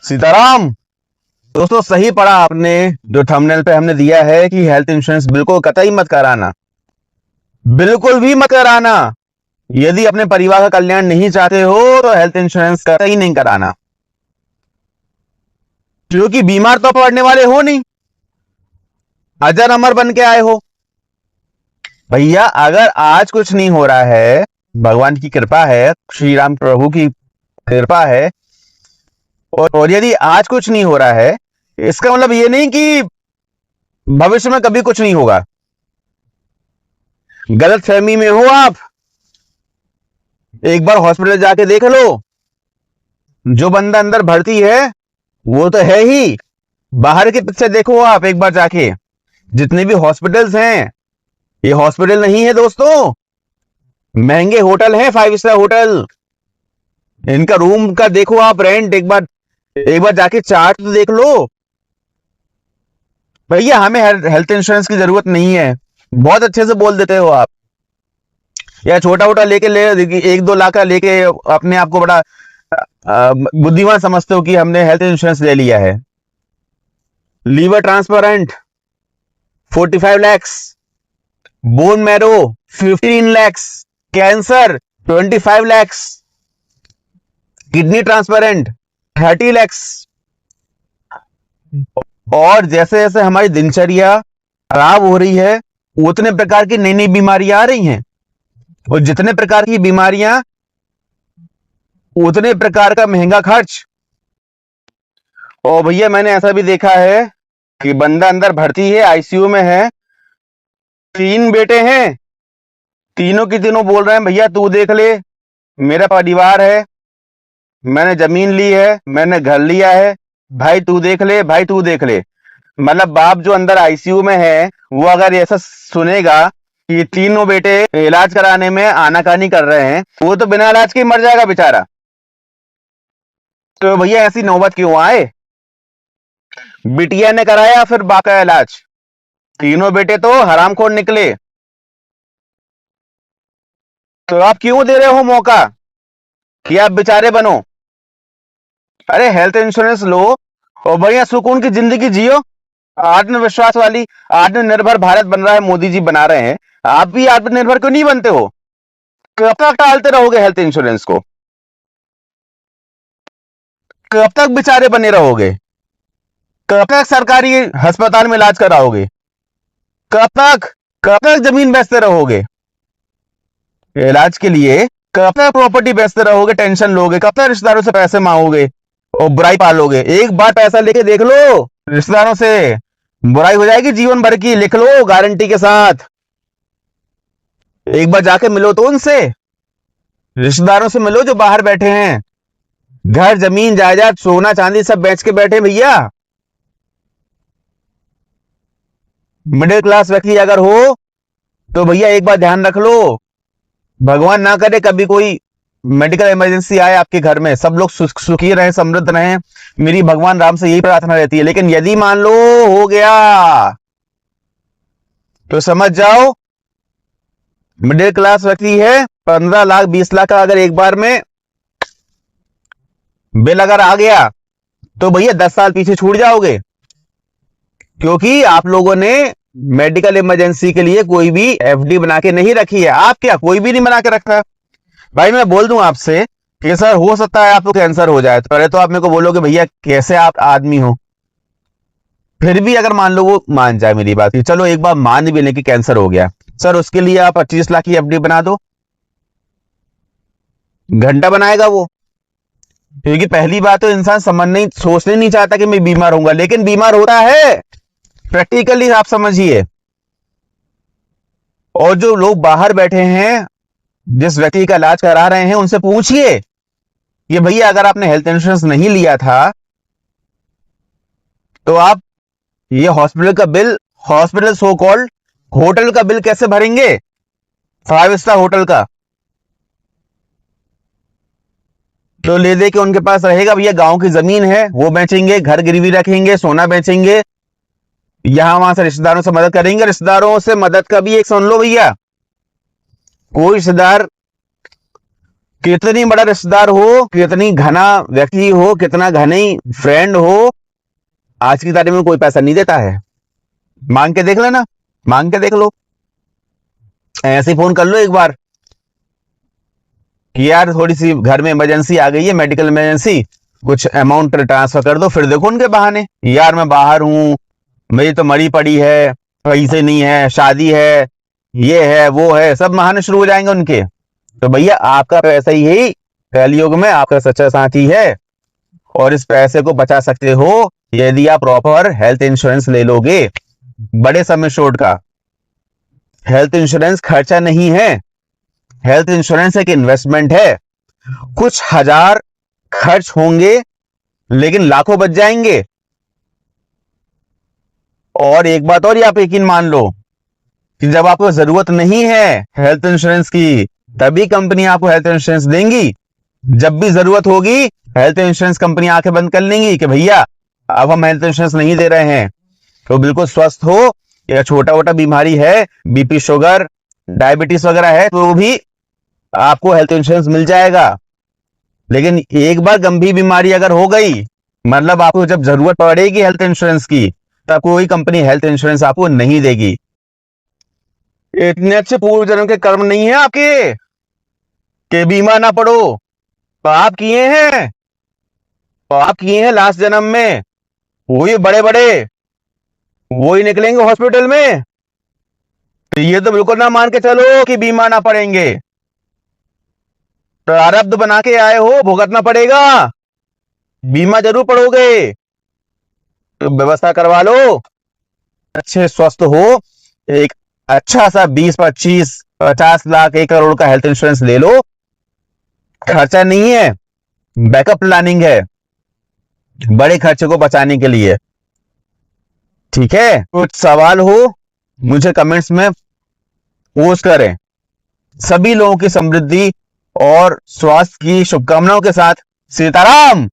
सीताराम। दोस्तों सही पढ़ा आपने, जो थंबनेल पे हमने दिया है कि हेल्थ इंश्योरेंस बिल्कुल कतई मत कराना, बिल्कुल भी मत कराना। यदि अपने परिवार का कल्याण नहीं चाहते हो तो हेल्थ इंश्योरेंस कतई नहीं कराना, क्योंकि बीमार तो पड़ने वाले हो नहीं, अजर अमर बन के आए हो। भैया अगर आज कुछ नहीं हो रहा है, भगवान की कृपा है, श्री राम प्रभु की कृपा है, और यदि आज कुछ नहीं हो रहा है, इसका मतलब ये नहीं कि भविष्य में कभी कुछ नहीं होगा। गलत फहमी में हो आप। एक बार हॉस्पिटल जाके देख लो, जो बंदा अंदर भर्ती है वो तो है ही, बाहर के पिक्चर देखो आप एक बार जाके। जितने भी हॉस्पिटल्स हैं, ये हॉस्पिटल नहीं है दोस्तों, महंगे होटल हैं, 5 स्टार होटल। इनका रूम का देखो आप रेंट, एक बार जाके चार्ट तो देख लो। भैया हमें हेल्थ इंश्योरेंस की जरूरत नहीं है, बहुत अच्छे से बोल देते हो आप। या छोटा मोटा लेके ले 1-2 लाख का लेके अपने आप को बड़ा बुद्धिमान समझते हो कि हमने हेल्थ इंश्योरेंस ले लिया है। Liver transplant 45 lakhs, bone marrow 15 lakhs, cancer 25 lakhs, kidney transplant 30 lakhs। और जैसे जैसे हमारी दिनचर्या खराब हो रही है, उतने प्रकार की नई नई बीमारियां आ रही हैं, और जितने प्रकार की बीमारियां उतने प्रकार का महंगा खर्च। और भैया मैंने ऐसा भी देखा है कि बंदा अंदर भर्ती है, आईसीयू में है, 3 बेटे हैं, तीनों की तीनों बोल रहे हैं भैया तू देख ले, मेरा परिवार है, मैंने जमीन ली है, मैंने घर लिया है, भाई तू देख ले, भाई तू देख ले। मतलब बाप जो अंदर आईसीयू में है, वो अगर ऐसा सुनेगा कि तीनों बेटे इलाज कराने में आनाकानी कर रहे हैं, वो तो बिना इलाज के मर जाएगा बेचारा। तो भैया ऐसी नौबत क्यों आए? बिटिया ने कराया फिर बाका इलाज, तीनों बेटे तो हरामखोर निकले। तो आप क्यों दे रहे हो मौका कि आप बेचारे बनो? अरे हेल्थ इंश्योरेंस लो और बढ़िया सुकून की जिंदगी जियो, आत्मविश्वास वाली। आत्मनिर्भर भारत बन रहा है, मोदी जी बना रहे हैं, आप भी आत्मनिर्भर क्यों नहीं बनते हो? कब तक टालते रहोगे हेल्थ इंश्योरेंस को? कब तक बेचारे बने रहोगे? कब तक सरकारी अस्पताल में इलाज कराओगे? कब तक कब तक जमीन बेचते रहोगे इलाज के लिए? कब तक प्रॉपर्टी बेचते रहोगे, टेंशन लोगे? कब तक रिश्तेदारों से पैसे मांगोगे और बुराई पालोगे? एक बार पैसा लेके देख लो, रिश्तेदारों से बुराई हो जाएगी जीवन भर की, लिख लो गारंटी के साथ। एक बार जाके मिलो तो उनसे, रिश्तेदारों से मिलो जो बाहर बैठे हैं, घर जमीन जायदाद सोना चांदी सब बेच के बैठे भैया। मिडिल क्लास व्यक्ति अगर हो तो भैया एक बार ध्यान रख लो, भगवान ना करे कभी कोई मेडिकल इमरजेंसी आए आपके घर में, सब लोग सुखी रहें, समृद्ध रहें, मेरी भगवान राम से यही प्रार्थना रहती है। लेकिन यदि मान लो हो गया तो समझ जाओ, मिडिल क्लास व्यक्ति है, 15 लाख 20 लाख का अगर एक बार में बिल अगर आ गया तो भैया 10 साल पीछे छूट जाओगे, क्योंकि आप लोगों ने मेडिकल इमरजेंसी के लिए कोई भी एफडी बना के नहीं रखी है। आप क्या, कोई भी नहीं बना के रखा? भाई मैं बोल दूं आपसे कि सर हो सकता है आपको कैंसर हो जाए, तो पहले तो आप मेरे को बोलोगे भैया कैसे आप आदमी हो। फिर भी अगर मान लो वो मान जाए मेरी बात, चलो एक बार मान भी लें कि कैंसर हो गया, सर उसके लिए आप 25 लाख की एफडी बना दो, घंटा बनाएगा वो। क्योंकि पहली बात तो इंसान सोचने नहीं चाहता कि मैं बीमार होऊंगा, लेकिन बीमार होता है प्रैक्टिकली, आप समझिए। और जो लोग बाहर बैठे हैं, जिस व्यक्ति का इलाज करा रहे हैं, उनसे पूछिए कि भैया अगर आपने हेल्थ इंश्योरेंस नहीं लिया था तो आप ये हॉस्पिटल का bill, hospital so called hotel का बिल कैसे भरेंगे, 5 स्टार होटल का? तो ले दे के उनके पास रहेगा भैया, गांव की जमीन है वो बेचेंगे, घर गिरवी रखेंगे, सोना बेचेंगे, यहां वहां से रिश्तेदारों से मदद करेंगे। रिश्तेदारों से मदद का भी एक सुन लो भैया, कोई रिश्तेदार कितनी बड़ा रिश्तेदार हो, कितनी घना व्यक्ति हो, कितना घनी फ्रेंड हो, आज की तारीख में कोई पैसा नहीं देता है। मांग के देख लेना, मांग के देख लो, ऐसे फोन कर लो एक बार कि यार थोड़ी सी घर में इमरजेंसी आ गई है, मेडिकल इमरजेंसी, कुछ अमाउंट ट्रांसफर कर दो। फिर देखो उनके बहाने, यार मैं बाहर हूं, मेरी तो मरी पड़ी है, पैसे नहीं है, शादी है, ये है वो है, सब बहाने शुरू हो जाएंगे उनके। तो भैया आपका पैसा ही कलयुग में आपका सच्चा साथी है, और इस पैसे को बचा सकते हो यदि आप प्रॉपर हेल्थ इंश्योरेंस ले लोगे, बड़े सम एश्योर्ड का। हेल्थ इंश्योरेंस खर्चा नहीं है, हेल्थ इंश्योरेंस एक इन्वेस्टमेंट है। कुछ हजार खर्च होंगे लेकिन लाखों बच जाएंगे। और एक बात और आप यकीन मान लो कि जब आपको जरूरत नहीं है हेल्थ इंश्योरेंस की, तभी कंपनी आपको हेल्थ इंश्योरेंस देंगी। जब भी जरूरत होगी हेल्थ इंश्योरेंस कंपनी आंखें बंद कर लेंगी कि भैया अब हम हेल्थ इंश्योरेंस नहीं दे रहे हैं। तो बिल्कुल स्वस्थ हो या छोटा मोटा बीमारी है, बीपी शुगर डायबिटीज वगैरह है, तो भी आपको हेल्थ इंश्योरेंस मिल जाएगा। लेकिन एक बार गंभीर बीमारी अगर हो गई, मतलब आपको जब जरूरत पड़ेगी हेल्थ इंश्योरेंस की, तब कोई कंपनी हेल्थ इंश्योरेंस आपको नहीं देगी। इतने अच्छे पूर्व जन्म के कर्म नहीं है आपके कि बीमा ना पड़ो। पाप किए हैं, पाप किए हैं लास्ट जन्म में, वही बड़े बड़े, वही निकलेंगे हॉस्पिटल में। तो ये तो बिल्कुल ना मान के चलो कि बीमा ना पड़ेंगे। प्रारब्ध बना के आए हो, भुगतना पड़ेगा, बीमा जरूर पड़ोगे। तो व्यवस्था करवा लो, अच्छे स्वस्थ हो, एक अच्छा सा 20-25-50 लाख 1 करोड़ का हेल्थ इंश्योरेंस ले लो। खर्चा नहीं है, बैकअप प्लानिंग है बड़े खर्चे को बचाने के लिए। ठीक है, कुछ सवाल हो मुझे कमेंट्स में पोस्ट करें। सभी लोगों की समृद्धि और स्वास्थ्य की शुभकामनाओं के साथ सीताराम।